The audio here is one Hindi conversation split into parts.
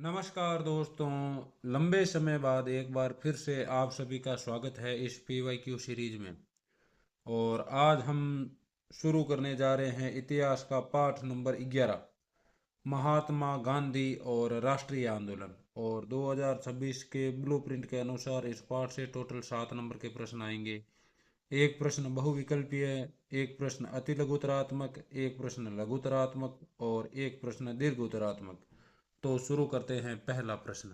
नमस्कार दोस्तों। लंबे समय बाद एक बार फिर से आप सभी का स्वागत है इस PYQ सीरीज में। और आज हम शुरू करने जा रहे हैं इतिहास का पाठ नंबर 11, महात्मा गांधी और राष्ट्रीय आंदोलन। और 2026 के ब्लूप्रिंट के अनुसार इस पाठ से टोटल 7 नंबर के प्रश्न आएंगे। एक प्रश्न बहुविकल्पीय, एक प्रश्न अति लघुतरात्मक, एक प्रश्न लघुतरात्मक और एक प्रश्न दीर्घोत्तरात्मक। तो शुरू करते हैं। पहला प्रश्न,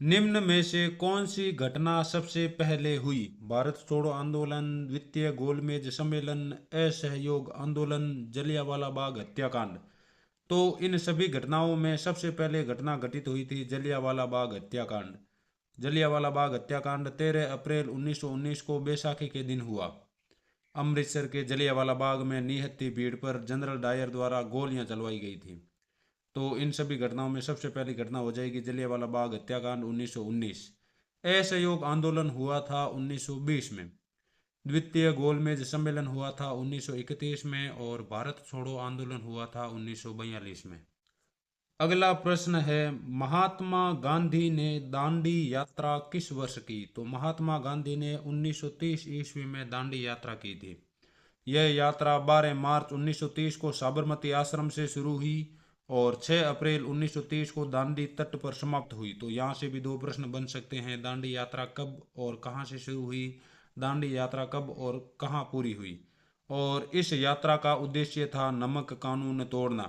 निम्न में से कौन सी घटना सबसे पहले हुई? भारत छोड़ो आंदोलन, द्वितीय गोलमेज सम्मेलन, असहयोग आंदोलन, जलियांवाला बाग हत्याकांड। तो इन सभी घटनाओं में सबसे पहले घटना घटित हुई थी जलियांवाला बाग हत्याकांड। जलियांवाला बाग हत्याकांड 13 अप्रैल 1919 को बैसाखी के दिन हुआ। अमृतसर के जलियांवाला बाग में निहत्थी भीड़ पर जनरल डायर द्वारा गोलियां चलवाई गई थी। तो इन सभी घटनाओं में सबसे पहली घटना हो जाएगी जलियांवाला बाग हत्याकांड 1919। असहयोग आंदोलन हुआ था 1920 में। द्वितीय गोलमेज सम्मेलन हुआ था 1931 में और भारत छोड़ो आंदोलन हुआ था 1942 में। अगला प्रश्न है, महात्मा गांधी ने दांडी यात्रा किस वर्ष की? तो महात्मा गांधी ने 1930 ईस्वी में दांडी यात्रा की थी। यह यात्रा 12 मार्च 1930 को साबरमती आश्रम से शुरू हुई और 6 अप्रैल 1930 को दांडी तट पर समाप्त हुई। तो यहाँ से भी दो प्रश्न बन सकते हैं, दांडी यात्रा कब और कहाँ से शुरू हुई, दांडी यात्रा कब और कहाँ पूरी हुई। और इस यात्रा का उद्देश्य था नमक कानून तोड़ना।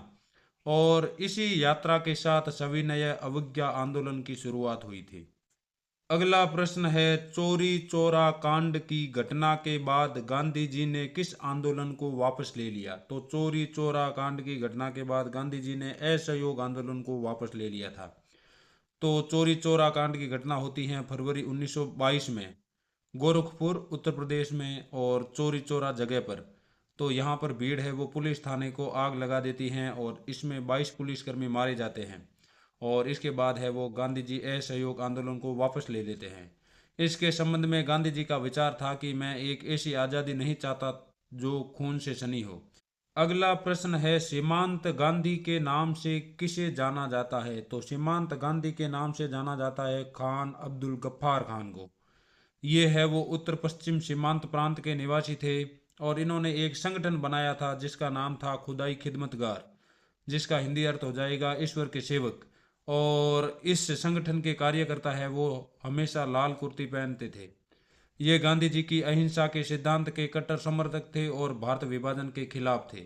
और इसी यात्रा के साथ सविनय अवज्ञा आंदोलन की शुरुआत हुई थी। अगला प्रश्न है, चोरी चौरा कांड की घटना के बाद गांधी जी ने किस आंदोलन को वापस ले लिया? तो चोरी चौरा कांड की घटना के बाद गांधी जी ने असहयोग आंदोलन को वापस ले लिया था। तो चोरी चौरा कांड की घटना होती है फरवरी 1922 में गोरखपुर उत्तर प्रदेश में और चोरी चौरा जगह पर। तो यहाँ पर भीड़ है वो पुलिस थाने को आग लगा देती हैं और इसमें 22 पुलिसकर्मी मारे जाते हैं। और इसके बाद है वो गांधी जी असहयोग आंदोलन को वापस ले लेते हैं। इसके संबंध में गांधी जी का विचार था कि मैं एक ऐसी आज़ादी नहीं चाहता जो खून से सनी हो। अगला प्रश्न है, सीमांत गांधी के नाम से किसे जाना जाता है? तो सीमांत गांधी के नाम से जाना जाता है खान अब्दुल गफ्फार खान को। ये है वो उत्तर पश्चिम सीमांत प्रांत के निवासी थे और इन्होंने एक संगठन बनाया था जिसका नाम था खुदाई खिदमतगार, जिसका हिंदी अर्थ हो जाएगा ईश्वर के सेवक। और इस संगठन के कार्यकर्ता है वो हमेशा लाल कुर्ती पहनते थे। ये गांधी जी की अहिंसा के सिद्धांत के कट्टर समर्थक थे और भारत विभाजन के खिलाफ थे।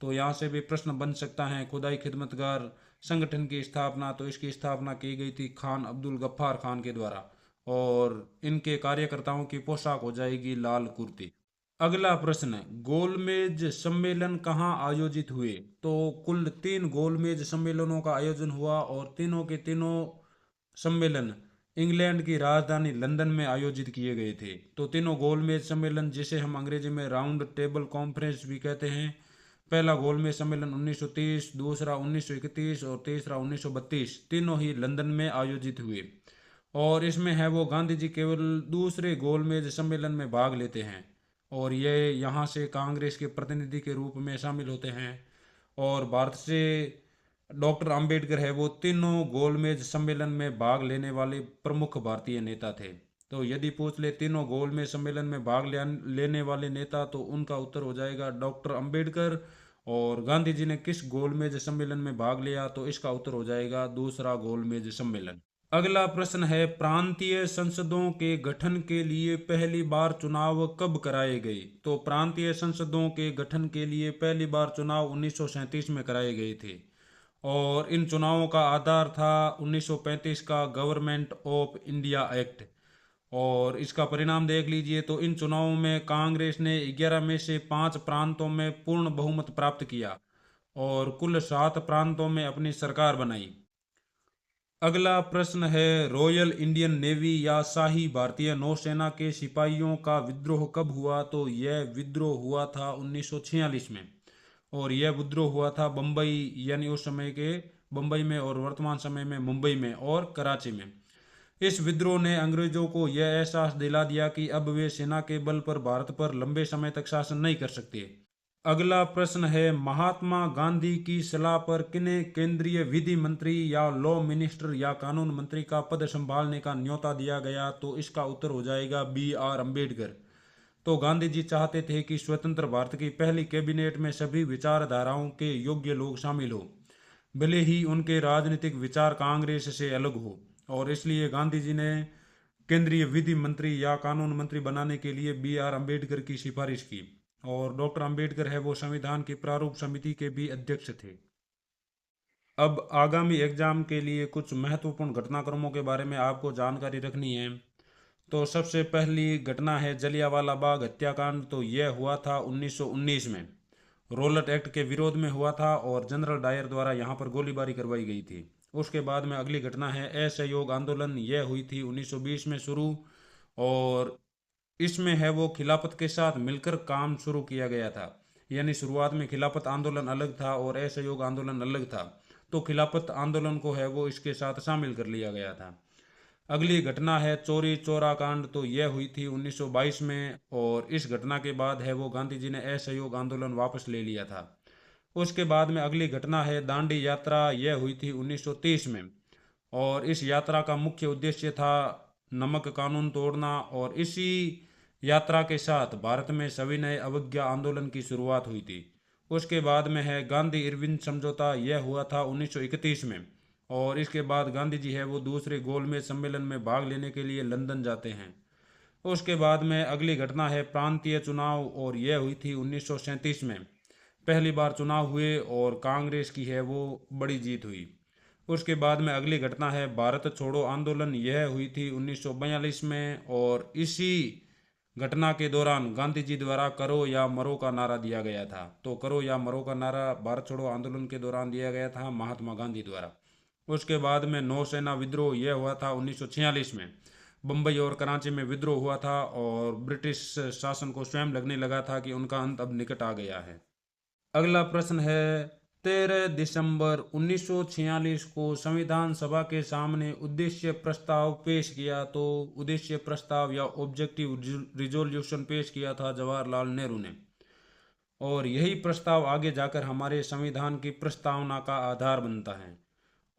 तो यहाँ से भी प्रश्न बन सकता है, खुदाई खिदमतगार संगठन की स्थापना, तो इसकी स्थापना की गई थी खान अब्दुल गफ्फार खान के द्वारा। और इनके कार्यकर्ताओं की पोशाक हो जाएगी लाल कुर्ती। अगला प्रश्न, गोलमेज सम्मेलन कहाँ आयोजित हुए? तो कुल 3 गोलमेज सम्मेलनों का आयोजन हुआ और तीनों के तीनों सम्मेलन इंग्लैंड की राजधानी लंदन में आयोजित किए गए थे। तो तीनों गोलमेज सम्मेलन, जिसे हम अंग्रेजी में राउंड टेबल कॉन्फ्रेंस भी कहते हैं, पहला गोलमेज सम्मेलन 1930, दूसरा 1931 और तीसरा 1932, तीनों ही लंदन में आयोजित हुए। और इसमें है वो गांधी जी केवल दूसरे गोलमेज सम्मेलन में भाग लेते हैं और ये यहाँ से कांग्रेस के प्रतिनिधि के रूप में शामिल होते हैं। और भारत से डॉक्टर अंबेडकर है वो तीनों गोलमेज सम्मेलन में भाग लेने वाले प्रमुख भारतीय नेता थे। तो यदि पूछ ले तीनों गोलमेज सम्मेलन में भाग लेने वाले नेता, तो उनका उत्तर हो जाएगा डॉक्टर अंबेडकर। और गांधी जी ने किस गोलमेज सम्मेलन में भाग लिया? तो इसका उत्तर हो जाएगा दूसरा गोलमेज सम्मेलन। अगला प्रश्न है, प्रांतीय संसदों के गठन के लिए पहली बार चुनाव कब कराए गए? तो प्रांतीय संसदों के गठन के लिए पहली बार चुनाव 1937 में कराए गए थे और इन चुनावों का आधार था 1935 का गवर्नमेंट ऑफ इंडिया एक्ट। और इसका परिणाम देख लीजिए, तो इन चुनावों में कांग्रेस ने 11 में से 5 प्रांतों में पूर्ण बहुमत प्राप्त किया और कुल 7 प्रांतों में अपनी सरकार बनाई। अगला प्रश्न है, रॉयल इंडियन नेवी या शाही भारतीय नौसेना के सिपाहियों का विद्रोह कब हुआ? तो यह विद्रोह हुआ था 1946 में और यह विद्रोह हुआ था बम्बई, यानी उस समय के बम्बई में और वर्तमान समय में मुंबई में और कराची में। इस विद्रोह ने अंग्रेजों को यह एहसास दिला दिया कि अब वे सेना के बल पर भारत पर लंबे समय तक शासन नहीं कर सकते। अगला प्रश्न है, महात्मा गांधी की सलाह पर किन्हें केंद्रीय विधि मंत्री या लॉ मिनिस्टर या कानून मंत्री का पद संभालने का न्योता दिया गया? तो इसका उत्तर हो जाएगा बी आर अम्बेडकर। तो गांधी जी चाहते थे कि स्वतंत्र भारत की पहली कैबिनेट में सभी विचारधाराओं के योग्य लोग शामिल हो, भले ही उनके राजनीतिक विचार कांग्रेस से अलग हो, और इसलिए गांधी जी ने केंद्रीय विधि मंत्री या कानून मंत्री बनाने के लिए बी आर अम्बेडकर की सिफारिश की। और डॉक्टर अम्बेडकर है वो संविधान की प्रारूप समिति के भी अध्यक्ष थे। अब आगामी एग्जाम के लिए कुछ महत्वपूर्ण घटनाक्रमों के बारे में आपको जानकारी रखनी है। तो सबसे पहली घटना है जलियांवाला बाग हत्याकांड। तो यह हुआ था 1919 में, रोलट एक्ट के विरोध में हुआ था और जनरल डायर द्वारा यहाँ पर गोलीबारी करवाई गई थी। उसके बाद में अगली घटना है असहयोग आंदोलन। यह हुई थी 1920 में शुरू, और इसमें है वो खिलाफत के साथ मिलकर काम शुरू किया गया था। यानी शुरुआत में खिलाफत आंदोलन अलग था और असहयोग आंदोलन अलग था, तो खिलाफत आंदोलन को है वो इसके साथ शामिल कर लिया गया था। अगली घटना है चौरी चौरा कांड। तो यह हुई थी 1922 में, और इस घटना के बाद है वो गांधी जी ने असहयोग आंदोलन वापस ले लिया था। उसके बाद में अगली घटना है दांडी यात्रा। यह हुई थी 1930 में, और इस यात्रा का मुख्य उद्देश्य था नमक कानून तोड़ना, और इसी यात्रा के साथ भारत में सविनय अवज्ञा आंदोलन की शुरुआत हुई थी। उसके बाद में है गांधी इरविन समझौता। यह हुआ था 1931 में, और इसके बाद गांधी जी है वो दूसरे गोलमेज सम्मेलन में भाग लेने के लिए लंदन जाते हैं। उसके बाद में अगली घटना है प्रांतीय चुनाव, और यह हुई थी 1937 में। पहली बार चुनाव हुए और कांग्रेस की है वो बड़ी जीत हुई। उसके बाद में अगली घटना है भारत छोड़ो आंदोलन। यह हुई थी 1942 में, और इसी घटना के दौरान गांधी जी द्वारा करो या मरो का नारा दिया गया था। तो करो या मरो का नारा भारत छोड़ो आंदोलन के दौरान दिया गया था महात्मा गांधी द्वारा। उसके बाद में नौसेना विद्रोह। यह हुआ था 1946 में। बम्बई और कराची में विद्रोह हुआ था, और ब्रिटिश शासन को स्वयं लगने लगा था कि उनका अंत अब निकट आ गया है। अगला प्रश्न है, 13 दिसंबर 1946 को संविधान सभा के सामने उद्देश्य प्रस्ताव पेश किया। तो उद्देश्य प्रस्ताव या ऑब्जेक्टिव रिजोल्यूशन पेश किया था जवाहरलाल नेहरू ने, और यही प्रस्ताव आगे जाकर हमारे संविधान की प्रस्तावना का आधार बनता है।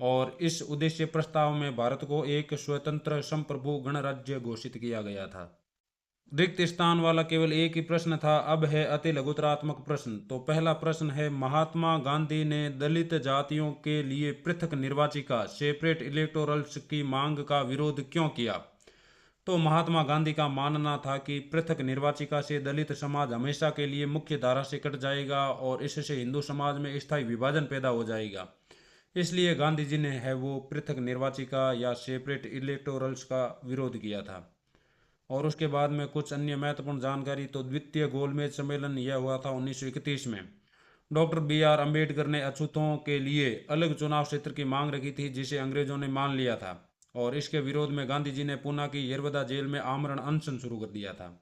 और इस उद्देश्य प्रस्ताव में भारत को एक स्वतंत्र संप्रभु गणराज्य घोषित किया गया था। रिक्त स्थान वाला केवल एक ही प्रश्न था। अब है अति लघुतरात्मक प्रश्न। तो पहला प्रश्न है, महात्मा गांधी ने दलित जातियों के लिए पृथक निर्वाचिका सेपरेट इलेक्टोरल्स की मांग का विरोध क्यों किया? तो महात्मा गांधी का मानना था कि पृथक निर्वाचिका से दलित समाज हमेशा के लिए मुख्य धारा से कट जाएगा, और इससे हिंदू समाज में स्थायी विभाजन पैदा हो जाएगा। इसलिए गांधी जी ने है वो पृथक निर्वाचिका या सेपरेट इलेक्टोरल्स का विरोध किया था। और उसके बाद में कुछ अन्य महत्वपूर्ण जानकारी। तो द्वितीय गोलमेज सम्मेलन यह हुआ था 1931 में। डॉक्टर बी आर अम्बेडकर ने अछूतों के लिए अलग चुनाव क्षेत्र की मांग रखी थी, जिसे अंग्रेजों ने मान लिया था, और इसके विरोध में गांधी जी ने पूना की यरवदा जेल में आमरण अनशन शुरू कर दिया था।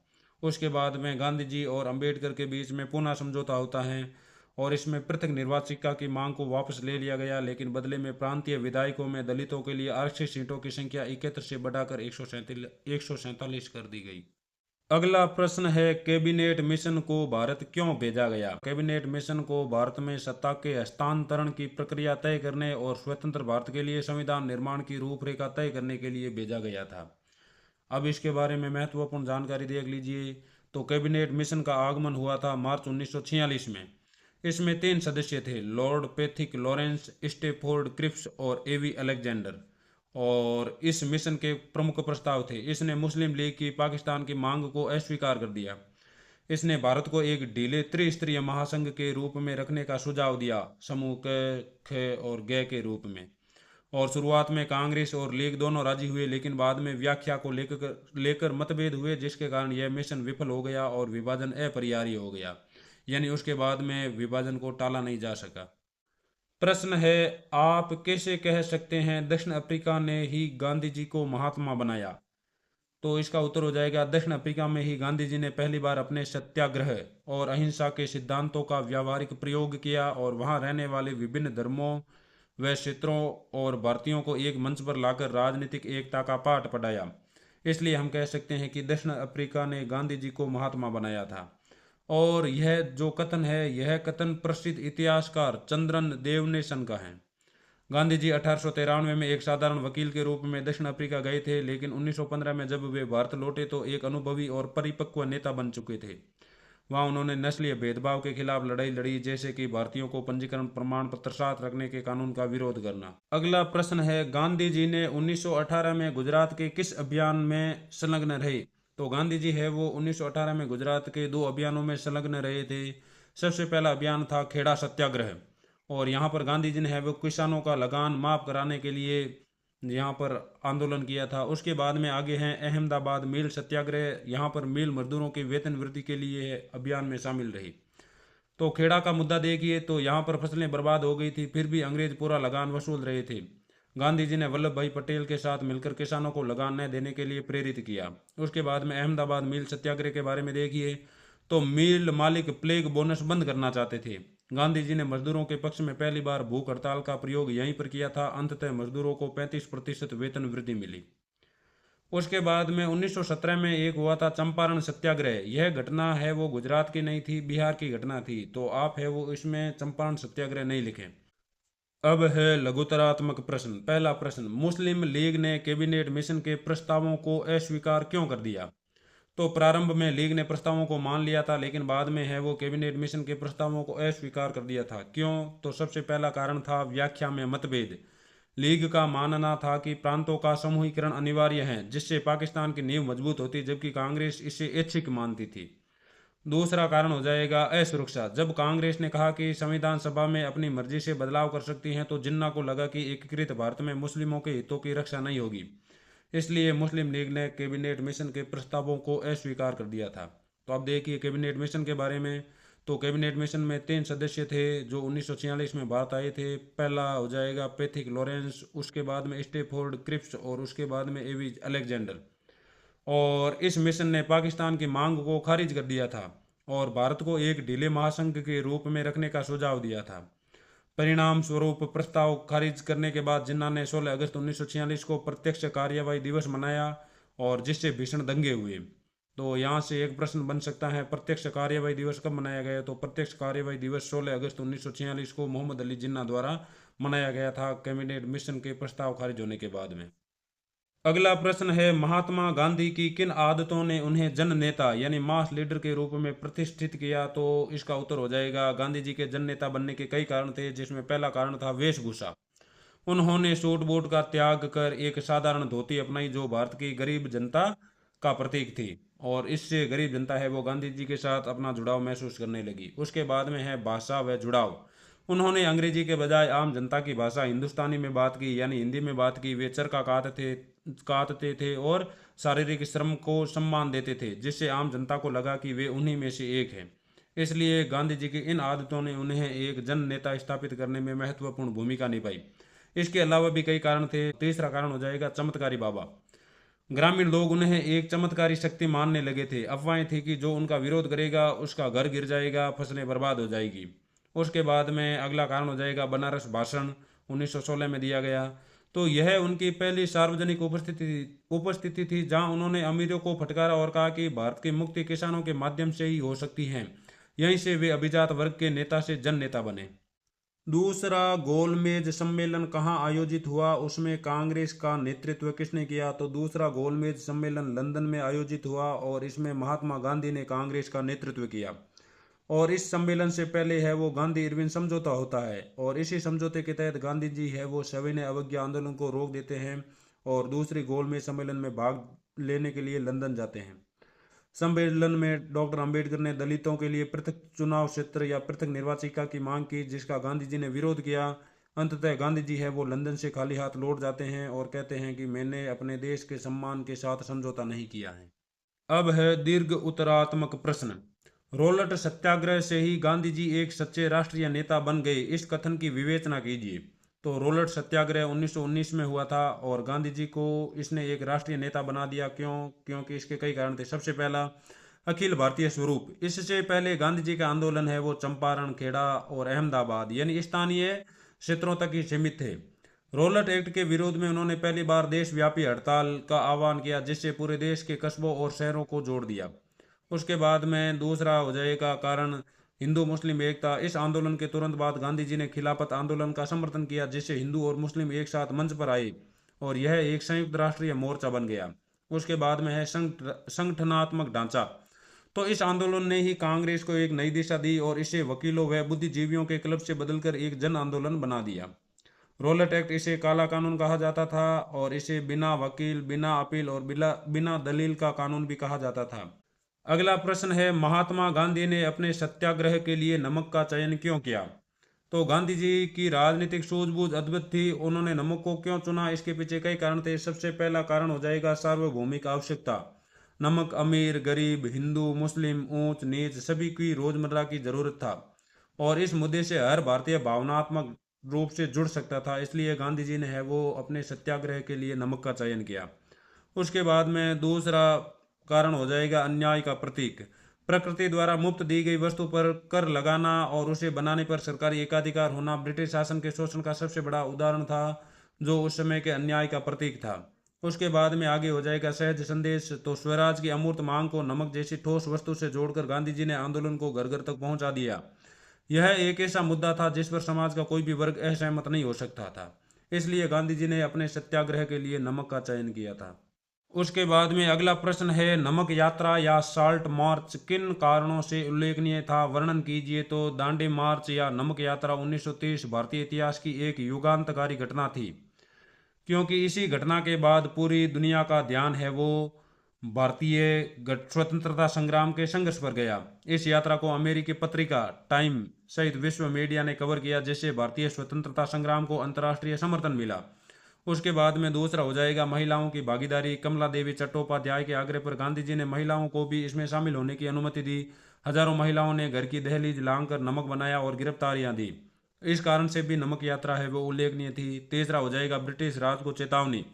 उसके बाद में गांधी जी और अम्बेडकर के बीच में पूना समझौता होता है, और इसमें पृथक निर्वाचिका की मांग को वापस ले लिया गया, लेकिन बदले में प्रांतीय विधायकों में दलितों के लिए आरक्षित सीटों की संख्या 71 से बढ़ाकर 147 कर दी गई। अगला प्रश्न है, कैबिनेट मिशन को भारत क्यों भेजा गया? कैबिनेट मिशन को भारत में सत्ता के हस्तांतरण की प्रक्रिया तय करने और स्वतंत्र भारत के लिए संविधान निर्माण की रूपरेखा तय करने के लिए भेजा गया था। अब इसके बारे में महत्वपूर्ण जानकारी देख लीजिए। तो कैबिनेट मिशन का आगमन हुआ था मार्च 1946 में। इसमें 3 सदस्य थे, Lord Pethick Lawrence, Stafford Cripps और एवी अलेक्जेंडर। और इस मिशन के प्रमुख प्रस्ताव थे, इसने मुस्लिम लीग की पाकिस्तान की मांग को अस्वीकार कर दिया। इसने भारत को एक ढीले त्रिस्तरीय महासंघ के रूप में रखने का सुझाव दिया, समूह क, ख और ग के रूप में। और शुरुआत में कांग्रेस और लीग दोनों राजी हुए, लेकिन बाद में व्याख्या को लेकर मतभेद हुए, जिसके कारण यह मिशन विफल हो गया और विभाजन अपरिहार्य हो गया। यानी उसके बाद में विभाजन को टाला नहीं जा सका। प्रश्न है, आप कैसे कह सकते हैं दक्षिण अफ्रीका ने ही गांधी जी को महात्मा बनाया? तो इसका उत्तर हो जाएगा, दक्षिण अफ्रीका में ही गांधी जी ने पहली बार अपने सत्याग्रह और अहिंसा के सिद्धांतों का व्यावहारिक प्रयोग किया, और वहां रहने वाले विभिन्न धर्मों व क्षेत्रों और भारतीयों को एक मंच पर लाकर राजनीतिक एकता का पाठ पढ़ाया। इसलिए हम कह सकते हैं कि दक्षिण अफ्रीका ने गांधी जी को महात्मा बनाया था। और यह जो कथन है, यह कथन प्रसिद्ध इतिहासकार चंद्रन देवनेशन का है। गांधी जी 1893 में एक साधारण वकील के रूप में दक्षिण अफ्रीका गए थे, लेकिन 1915 में जब वे भारत लौटे तो एक अनुभवी और परिपक्व नेता बन चुके थे। वहां उन्होंने नस्लीय भेदभाव के खिलाफ लड़ाई लड़ी, जैसे कि भारतीयों को पंजीकरण प्रमाण पत्र साथ रखने के कानून का विरोध करना। अगला प्रश्न है, गांधी जी ने 1918 में गुजरात के किस अभियान में संलग्न रहे? तो गांधी जी है वो 1918 में गुजरात के 2 अभियानों में संलग्न रहे थे। सबसे पहला अभियान था खेड़ा सत्याग्रह, और यहाँ पर गांधी जी ने है वो किसानों का लगान माफ कराने के लिए यहाँ पर आंदोलन किया था। उसके बाद में आगे हैं अहमदाबाद मिल सत्याग्रह, यहाँ पर मिल मजदूरों के वेतन वृद्धि के लिए अभियान में शामिल रही। तो खेड़ा का मुद्दा देखिए, तो यहाँ पर फसलें बर्बाद हो गई थी, फिर भी अंग्रेज पूरा लगान वसूल रहे थे। गांधी जी ने वल्लभ भाई पटेल के साथ मिलकर किसानों को लगान न देने के लिए प्रेरित किया। उसके बाद में अहमदाबाद मिल सत्याग्रह के बारे में देखिए, तो मिल मालिक प्लेग बोनस बंद करना चाहते थे। गांधी जी ने मजदूरों के पक्ष में पहली बार भूख हड़ताल का प्रयोग यहीं पर किया था। अंततः मजदूरों को 35% वेतन वृद्धि मिली। उसके बाद में 1917 में एक हुआ था चंपारण सत्याग्रह। यह घटना है वो गुजरात की नहीं थी, बिहार की घटना थी, तो आप है वो इसमें चंपारण सत्याग्रह नहीं लिखें। अब है लघुतरात्मक प्रश्न। पहला प्रश्न, मुस्लिम लीग ने कैबिनेट मिशन के प्रस्तावों को अस्वीकार क्यों कर दिया? तो प्रारंभ में लीग ने प्रस्तावों को मान लिया था, लेकिन बाद में है वो कैबिनेट मिशन के प्रस्तावों को अस्वीकार कर दिया था। क्यों? तो सबसे पहला कारण था व्याख्या में मतभेद। लीग का मानना था कि प्रांतों का समूहीकरण अनिवार्य है, जिससे पाकिस्तान की नींव मजबूत होती, जबकि कांग्रेस इसे ऐच्छिक मानती थी। दूसरा कारण हो जाएगा असुरक्षा। जब कांग्रेस ने कहा कि संविधान सभा में अपनी मर्जी से बदलाव कर सकती हैं, तो जिन्ना को लगा कि एकीकृत भारत में मुस्लिमों के हितों की रक्षा नहीं होगी, इसलिए मुस्लिम लीग ने कैबिनेट मिशन के प्रस्तावों को अस्वीकार कर दिया था। तो अब देखिए कैबिनेट मिशन के बारे में। तो कैबिनेट मिशन में 3 सदस्य थे जो 1946 में भारत आए थे। पहला हो जाएगा पैथिक लॉरेंस, उसके बाद में स्टेफोर्ड क्रिप्स, और उसके बाद में एवी अलेक्जेंडर। और इस मिशन ने पाकिस्तान की मांग को खारिज कर दिया था और भारत को एक ढीले महासंघ के रूप में रखने का सुझाव दिया था। परिणाम स्वरूप प्रस्ताव खारिज करने के बाद जिन्ना ने 16 अगस्त 1946 को प्रत्यक्ष कार्यवाही दिवस मनाया, और जिससे भीषण दंगे हुए। तो यहाँ से एक प्रश्न बन सकता है, प्रत्यक्ष कार्यवाही दिवस कब मनाया गया? तो प्रत्यक्ष कार्यवाही दिवस 16 अगस्त 1946 को मोहम्मद अली जिन्ना द्वारा मनाया गया था, कैबिनेट मिशन के प्रस्ताव खारिज होने के बाद में। अगला प्रश्न है, महात्मा गांधी की किन आदतों ने उन्हें जन नेता यानी मास लीडर के रूप में प्रतिष्ठित किया? तो इसका उत्तर हो जाएगा, गांधी जी के जन नेता बनने के कई कारण थे, जिसमें पहला कारण था वेशभूषा। उन्होंने सूट बूट का त्याग कर एक साधारण धोती अपनाई, जो भारत की गरीब जनता का प्रतीक थी, और इससे गरीब जनता है वो गांधी जी के साथ अपना जुड़ाव महसूस करने लगी। उसके बाद में है भाषा व जुड़ाव। उन्होंने अंग्रेजी के बजाय आम जनता की भाषा हिंदुस्तानी में बात की, यानी हिंदी में बात की। वे चरखा काटते थे और शारीरिक श्रम को सम्मान देते थे, जिससे आम जनता को लगा कि वे उन्हीं में से एक हैं। इसलिए गांधी जी की इन आदतों ने उन्हें एक जन नेता स्थापित करने में महत्वपूर्ण भूमिका निभाई। इसके अलावा भी कई कारण थे। तीसरा कारण हो जाएगा चमत्कारी बाबा। ग्रामीण लोग उन्हें एक चमत्कारी शक्ति मानने लगे थे। अफवाहें थी कि जो उनका विरोध करेगा उसका घर गिर जाएगा, फसलें बर्बाद हो जाएगी। उसके बाद में अगला कारण हो जाएगा बनारस भाषण, 1916 में दिया गया। तो यह उनकी पहली सार्वजनिक उपस्थिति थी, जहां उन्होंने अमीरों को फटकारा और कहा कि भारत की मुक्ति किसानों के माध्यम से ही हो सकती है। यहीं से वे अभिजात वर्ग के नेता से जन नेता बने। दूसरा गोलमेज सम्मेलन कहाँ आयोजित हुआ? उसमें कांग्रेस का नेतृत्व किसने किया? तो दूसरा गोलमेज सम्मेलन लंदन में आयोजित हुआ, और इसमें महात्मा गांधी ने कांग्रेस का नेतृत्व किया। और इस सम्मेलन से पहले है वो गांधी इरविन समझौता होता है, और इसी समझौते के तहत गांधी जी है वो सविनय अवज्ञा आंदोलन को रोक देते हैं और दूसरी गोलमेज सम्मेलन में भाग लेने के लिए लंदन जाते हैं। सम्मेलन में डॉक्टर अंबेडकर ने दलितों के लिए पृथक चुनाव क्षेत्र या पृथक निर्वाचिका की मांग की, जिसका गांधी जी ने विरोध किया। अंततः गांधी जी है वो लंदन से खाली हाथ लौट जाते हैं और कहते हैं कि मैंने अपने देश के सम्मान के साथ समझौता नहीं किया है। अब है दीर्घ उत्तरात्मक प्रश्न। रोलट सत्याग्रह से ही गांधी जी एक सच्चे राष्ट्रीय नेता बन गए, इस कथन की विवेचना कीजिए। तो रोलट सत्याग्रह 1919 में हुआ था और गांधी जी को इसने एक राष्ट्रीय नेता बना दिया। क्यों? क्योंकि इसके कई कारण थे। सबसे पहला, अखिल भारतीय स्वरूप। इससे पहले गांधी जी का आंदोलन है वो चंपारण, खेड़ा और अहमदाबाद यानी स्थानीय क्षेत्रों तक ही सीमित थे। रोलट एक्ट के विरोध में उन्होंने पहली बार देशव्यापी हड़ताल का आह्वान किया, जिससे पूरे देश के कस्बों और शहरों को जोड़ दिया। उसके बाद में दूसरा हो जाएगा कारण हिंदू मुस्लिम एकता। इस आंदोलन के तुरंत बाद गांधी जी ने खिलाफत आंदोलन का समर्थन किया, जिससे हिंदू और मुस्लिम एक साथ मंच पर आए और यह एक संयुक्त राष्ट्रीय मोर्चा बन गया। उसके बाद में है संगठनात्मक ढांचा। तो इस आंदोलन ने ही कांग्रेस को एक नई दिशा दी और इसे वकीलों व बुद्धिजीवियों के क्लब से बदलकर एक जन आंदोलन बना दिया। रोलेट एक्ट, इसे काला कानून कहा जाता था और इसे बिना वकील, बिना अपील और बिना बिना दलील का कानून भी कहा जाता था। अगला प्रश्न है, महात्मा गांधी ने अपने सत्याग्रह के लिए नमक का चयन क्यों किया? तो गांधी जी की राजनीतिक सूझबूझ अद्भुत थी। उन्होंने नमक को क्यों चुना, इसके पीछे कई कारण थे। सबसे पहला कारण हो जाएगा सार्वभौमिक आवश्यकता। नमक अमीर, गरीब, हिंदू, मुस्लिम, ऊंच नीच सभी की रोजमर्रा की जरूरत था और इस मुद्दे से हर भारतीय भावनात्मक रूप से जुड़ सकता था। इसलिए गांधी जी ने है वो अपने सत्याग्रह के लिए नमक का चयन किया। उसके बाद में दूसरा कारण हो जाएगा अन्याय का प्रतीक। प्रकृति द्वारा मुफ्त दी गई वस्तु पर कर लगाना और उसे बनाने पर सरकारी एकाधिकार होना ब्रिटिश शासन के शोषण का सबसे बड़ा उदाहरण था, जो उस समय के अन्याय का प्रतीक था। उसके बाद में आगे हो जाएगा सहज संदेश। तो स्वराज की अमूर्त मांग को नमक जैसी ठोस वस्तु से जोड़कर गांधी जी ने आंदोलन को घर घर तक पहुंचा दिया। यह एक ऐसा मुद्दा था जिस पर समाज का कोई भी वर्ग असहमत नहीं हो सकता था। इसलिए गांधी जी ने अपने सत्याग्रह के लिए नमक का चयन किया था। उसके बाद में अगला प्रश्न है, नमक यात्रा या साल्ट मार्च किन कारणों से उल्लेखनीय था, वर्णन कीजिए। तो दांडी मार्च या नमक यात्रा 1930 भारतीय इतिहास की एक युगांतकारी घटना थी, क्योंकि इसी घटना के बाद पूरी दुनिया का ध्यान है वो भारतीय स्वतंत्रता संग्राम के संघर्ष पर गया। इस यात्रा को अमेरिकी पत्रिका टाइम सहित विश्व मीडिया ने कवर किया, जिससे भारतीय स्वतंत्रता संग्राम को अंतर्राष्ट्रीय समर्थन मिला। उसके बाद में दूसरा हो जाएगा महिलाओं की भागीदारी। कमला देवी चट्टोपाध्याय के आग्रह पर गांधी जी ने महिलाओं को भी इसमें शामिल होने की अनुमति दी। हजारों महिलाओं ने घर की दहलीज लांघकर नमक बनाया और गिरफ्तारियां दी। इस कारण से भी नमक यात्रा है वो उल्लेखनीय थी। तीसरा हो जाएगा ब्रिटिश राज को चेतावनी।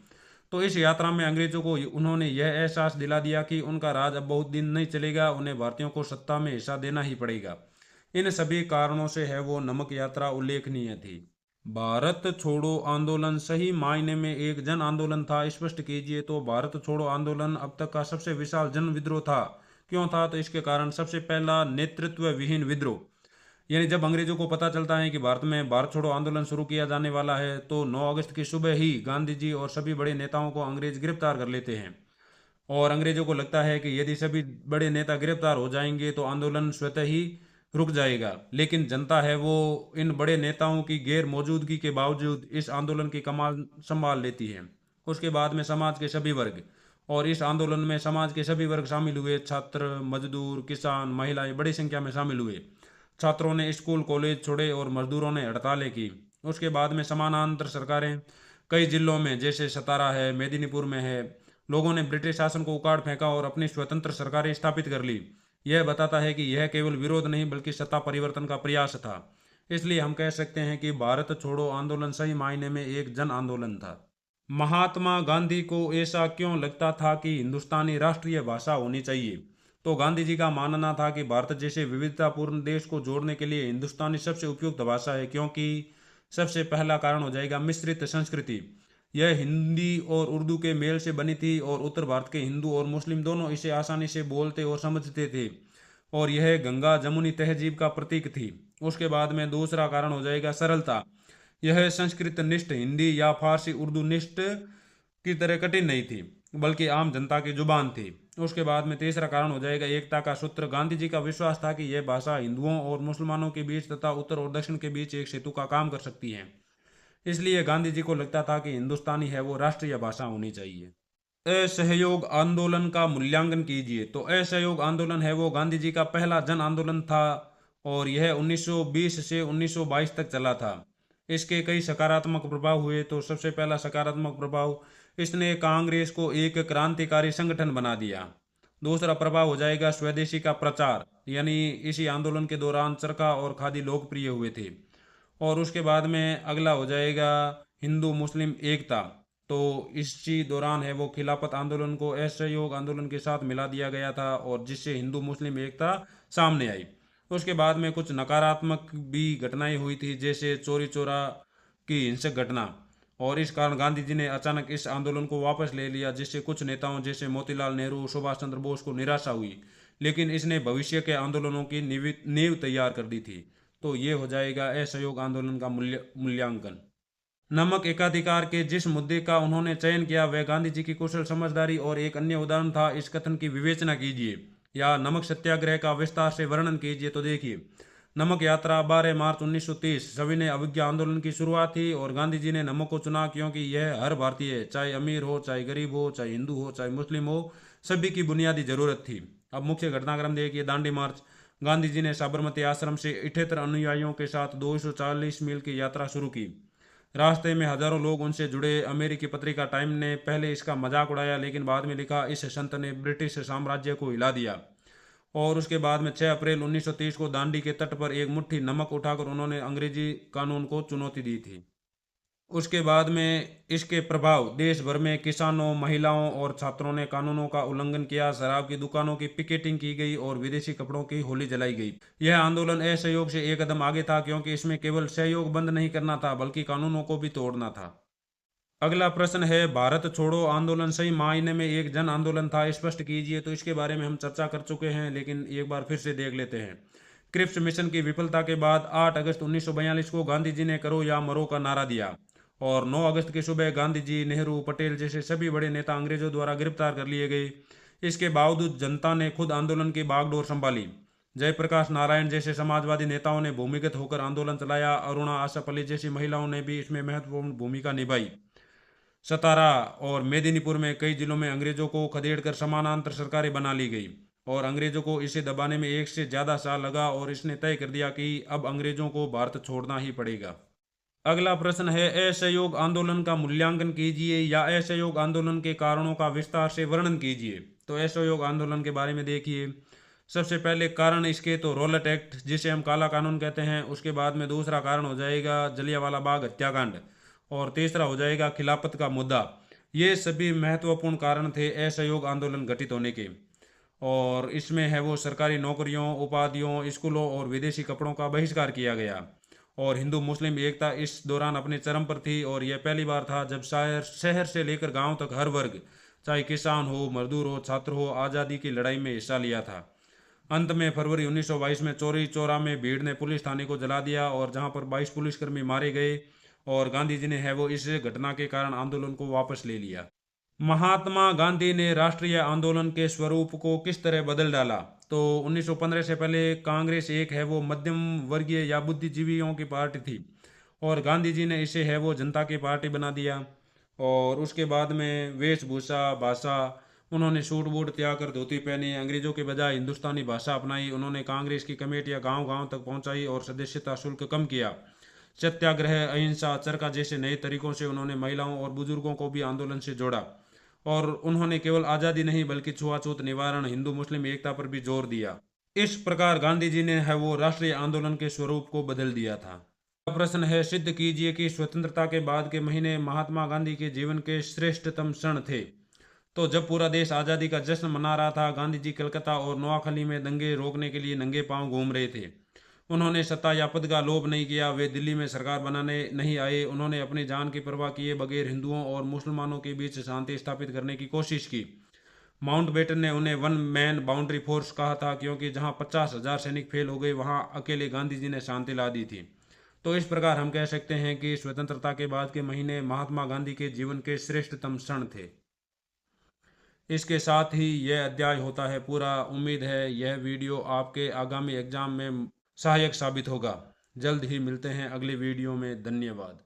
तो इस यात्रा में अंग्रेजों को उन्होंने यह एहसास दिला दिया कि उनका राज अब बहुत दिन नहीं चलेगा, उन्हें भारतीयों को सत्ता में हिस्सा देना ही पड़ेगा। इन सभी कारणों से है वो नमक यात्रा उल्लेखनीय थी। भारत छोड़ो आंदोलन सही मायने में एक जन आंदोलन था, स्पष्ट कीजिए। तो भारत छोड़ो आंदोलन अब तक का सबसे विशाल जन विद्रोह था। क्यों था? तो इसके कारण सबसे पहला, नेतृत्व विहीन विद्रोह। यानी जब अंग्रेजों को पता चलता है कि भारत में भारत छोड़ो आंदोलन शुरू किया जाने वाला है, तो 9 अगस्त की सुबह ही गांधी जी और सभी बड़े नेताओं को अंग्रेज गिरफ्तार कर लेते हैं। और अंग्रेजों को लगता है कि यदि सभी बड़े नेता गिरफ्तार हो जाएंगे तो आंदोलन स्वतः ही रुक जाएगा। लेकिन जनता है वो इन बड़े नेताओं की गैर मौजूदगी के बावजूद इस आंदोलन की कमान संभाल लेती है। उसके बाद में समाज के सभी वर्ग, और इस आंदोलन में समाज के सभी वर्ग शामिल हुए। छात्र, मजदूर, किसान, महिलाएं बड़ी संख्या में शामिल हुए। छात्रों ने स्कूल कॉलेज छोड़े और मजदूरों ने हड़तालें की। उसके बाद में समानांतर सरकारें कई जिलों में, जैसे सतारा है, मेदिनीपुर में है, लोगों ने ब्रिटिश शासन को उखाड़ फेंका और अपनी स्वतंत्र सरकारें स्थापित कर ली। यह बताता है कि यह केवल विरोध नहीं बल्कि सत्ता परिवर्तन का प्रयास था। इसलिए हम कह सकते हैं कि भारत छोड़ो आंदोलन सही मायने में एक जन आंदोलन था। महात्मा गांधी को ऐसा क्यों लगता था कि हिंदुस्तानी राष्ट्रीय भाषा होनी चाहिए? तो गांधी जी का मानना था कि भारत जैसे विविधतापूर्ण देश को जोड़ने के लिए हिंदुस्तानी सबसे उपयुक्त भाषा है, क्योंकि सबसे पहला कारण हो जाएगा मिश्रित संस्कृति। यह हिंदी और उर्दू के मेल से बनी थी और उत्तर भारत के हिंदू और मुस्लिम दोनों इसे आसानी से बोलते और समझते थे, और यह गंगा जमुनी तहजीब का प्रतीक थी। उसके बाद में दूसरा कारण हो जाएगा सरलता। यह संस्कृत निष्ठ हिंदी या फारसी उर्दू निष्ठ की तरह कठिन नहीं थी, बल्कि आम जनता की जुबान थी। उसके बाद में तीसरा कारण हो जाएगा एकता का सूत्र। गांधी जी का विश्वास था कि यह भाषा हिंदुओं और मुसलमानों के बीच तथा उत्तर और दक्षिण के बीच एक सेतु का काम कर सकती है। इसलिए गांधी जी को लगता था कि हिंदुस्तानी है वो राष्ट्रीय भाषा होनी चाहिए। असहयोग आंदोलन का मूल्यांकन कीजिए। तो असहयोग आंदोलन है वो गांधी जी का पहला जन आंदोलन था और यह 1920 से 1922 तक चला था। इसके कई सकारात्मक प्रभाव हुए। तो सबसे पहला सकारात्मक प्रभाव, इसने कांग्रेस को एक क्रांतिकारी संगठन बना दिया। दूसरा प्रभाव हो जाएगा स्वदेशी का प्रचार, यानी इसी आंदोलन के दौरान चरखा और खादी लोकप्रिय हुए थे। और उसके बाद में अगला हो जाएगा हिंदू मुस्लिम एकता। तो इसी दौरान है वो खिलाफत आंदोलन को असहयोग आंदोलन के साथ मिला दिया गया था और जिससे हिंदू मुस्लिम एकता सामने आई। उसके बाद में कुछ नकारात्मक भी घटनाएं हुई थी, जैसे चोरी चोरा की हिंसक घटना, और इस कारण गांधी जी ने अचानक इस आंदोलन को वापस ले लिया, जिससे कुछ नेताओं जैसे मोतीलाल नेहरू, सुभाष चंद्र बोस को निराशा हुई। लेकिन इसने भविष्य के आंदोलनों की नींव तैयार कर दी थी। तो ये हो जाएगा असहयोग आंदोलन का मूल्यांकन। नमक एकाधिकार के जिस मुद्दे का उन्होंने चयन किया वह गांधी जी की कुशल समझदारी और एक अन्य उदाहरण था। इस कथन की विवेचना कीजिए या नमक सत्याग्रह का विस्तार से वर्णन कीजिए। तो देखिए, नमक यात्रा 12 मार्च 1930 सविनय अवज्ञा आंदोलन की शुरुआत थी और गांधी जी ने नमक को चुना क्योंकि यह हर भारतीय, चाहे अमीर हो, चाहे गरीब हो, चाहे हिंदू हो, चाहे मुस्लिम हो, सभी की बुनियादी जरूरत थी। अब मुख्य घटनाक्रम देखिए। दांडी मार्च, गांधी जी ने साबरमती आश्रम से 78 अनुयायियों के साथ 240 मील की यात्रा शुरू की। रास्ते में हजारों लोग उनसे जुड़े। अमेरिकी पत्रिका टाइम ने पहले इसका मजाक उड़ाया, लेकिन बाद में लिखा इस संत ने ब्रिटिश साम्राज्य को हिला दिया। और उसके बाद में 6 अप्रैल 1930 को दांडी के तट पर एक मुट्ठी नमक उठाकर उन्होंने अंग्रेजी कानून को चुनौती दी थी। उसके बाद में इसके प्रभाव देश भर में किसानों, महिलाओं और छात्रों ने कानूनों का उल्लंघन किया। शराब की दुकानों की पिकेटिंग की गई और विदेशी कपड़ों की होली जलाई गई। यह आंदोलन असहयोग से एक कदम आगे था क्योंकि इसमें केवल सहयोग बंद नहीं करना था बल्कि कानूनों को भी तोड़ना था। अगला प्रश्न है, भारत छोड़ो आंदोलन सही मायने में एक जन आंदोलन था, स्पष्ट कीजिए। तो इसके बारे में हम चर्चा कर चुके हैं, लेकिन एक बार फिर से देख लेते हैं। क्रिप्स मिशन की विफलता के बाद 8 अगस्त 1942 को गांधी जी ने करो या मरो का नारा दिया और 9 अगस्त की सुबह गांधी जी, नेहरू, पटेल जैसे सभी बड़े नेता अंग्रेजों द्वारा गिरफ्तार कर लिए गए। इसके बावजूद जनता ने खुद आंदोलन की बागडोर संभाली। जयप्रकाश नारायण जैसे समाजवादी नेताओं ने भूमिगत होकर आंदोलन चलाया। अरुणा आशा पल्ली जैसी महिलाओं ने भी इसमें महत्वपूर्ण भूमिका निभाई। सतारा और मेदिनीपुर में कई जिलों में अंग्रेजों को खदेड़कर समानांतर सरकारें बना ली गई और अंग्रेजों को इसे दबाने में एक से ज्यादा साल लगा और इसने तय कर दिया कि अब अंग्रेजों को भारत छोड़ना ही पड़ेगा। अगला प्रश्न है, असहयोग आंदोलन का मूल्यांकन कीजिए या असहयोग आंदोलन के कारणों का विस्तार से वर्णन कीजिए। तो असहयोग आंदोलन के बारे में देखिए। सबसे पहले कारण इसके तो रॉलेट एक्ट, जिसे हम काला कानून कहते हैं। उसके बाद में दूसरा कारण हो जाएगा जलियांवाला बाग हत्याकांड और तीसरा हो जाएगा खिलाफत का मुद्दा। ये सभी महत्वपूर्ण कारण थे असहयोग आंदोलन घटित होने के। और इसमें है वो सरकारी नौकरियों, उपाधियों, स्कूलों और विदेशी कपड़ों का बहिष्कार किया गया। और हिंदू मुस्लिम एकता इस दौरान अपने चरम पर थी और यह पहली बार था जब शहर से लेकर गांव तक हर वर्ग, चाहे किसान हो, मजदूर हो, छात्र हो, आज़ादी की लड़ाई में हिस्सा लिया था। अंत में फरवरी 1922 में चौरी चौरा में भीड़ ने पुलिस थाने को जला दिया और जहां पर 22 पुलिसकर्मी मारे गए और गांधी जी ने है वो इस घटना के कारण आंदोलन को वापस ले लिया। महात्मा गांधी ने राष्ट्रीय आंदोलन के स्वरूप को किस तरह बदल डाला। तो 1915 से पहले कांग्रेस एक है वो मध्यम वर्गीय या बुद्धिजीवियों की पार्टी थी और गांधी जी ने इसे है वो जनता की पार्टी बना दिया। और उसके बाद में वेशभूषा, भाषा, उन्होंने सूट बूट त्याग कर धोती पहनी, अंग्रेजों के बजाय हिंदुस्तानी भाषा अपनाई। उन्होंने कांग्रेस की कमेटियां गांव गांव तक पहुंचाई और सदस्यता शुल्क कम किया। सत्याग्रह, अहिंसा, चरखा जैसे नए तरीकों से उन्होंने महिलाओं और बुजुर्गों को भी आंदोलन से जोड़ा। और उन्होंने केवल आज़ादी नहीं बल्कि छुआछूत निवारण, हिंदू मुस्लिम एकता पर भी जोर दिया। इस प्रकार गांधी जी ने है वो राष्ट्रीय आंदोलन के स्वरूप को बदल दिया था। प्रश्न है, सिद्ध कीजिए कि स्वतंत्रता के बाद के महीने महात्मा गांधी के जीवन के श्रेष्ठतम क्षण थे। तो जब पूरा देश आज़ादी का जश्न मना रहा था, गांधी जी कलकत्ता और नोआखली में दंगे रोकने के लिए नंगे पांव घूम रहे थे। उन्होंने सत्ता या पद का लोभ नहीं किया। वे दिल्ली में सरकार बनाने नहीं आए। उन्होंने अपनी जान की परवाह किए बगैर हिंदुओं और मुसलमानों के बीच शांति स्थापित करने की कोशिश की। माउंटबेटन ने उन्हें वन मैन बाउंड्री फोर्स कहा था क्योंकि जहां 50,000 सैनिक फेल हो गए वहां अकेले गांधी जी ने शांति ला दी थी। तो इस प्रकार हम कह सकते हैं कि स्वतंत्रता के बाद के महीने महात्मा गांधी के जीवन के श्रेष्ठतम क्षण थे। इसके साथ ही यह अध्याय होता है पूरा। उम्मीद है यह वीडियो आपके आगामी एग्जाम में सहायक साबित होगा। जल्द ही मिलते हैं अगले वीडियो में। धन्यवाद।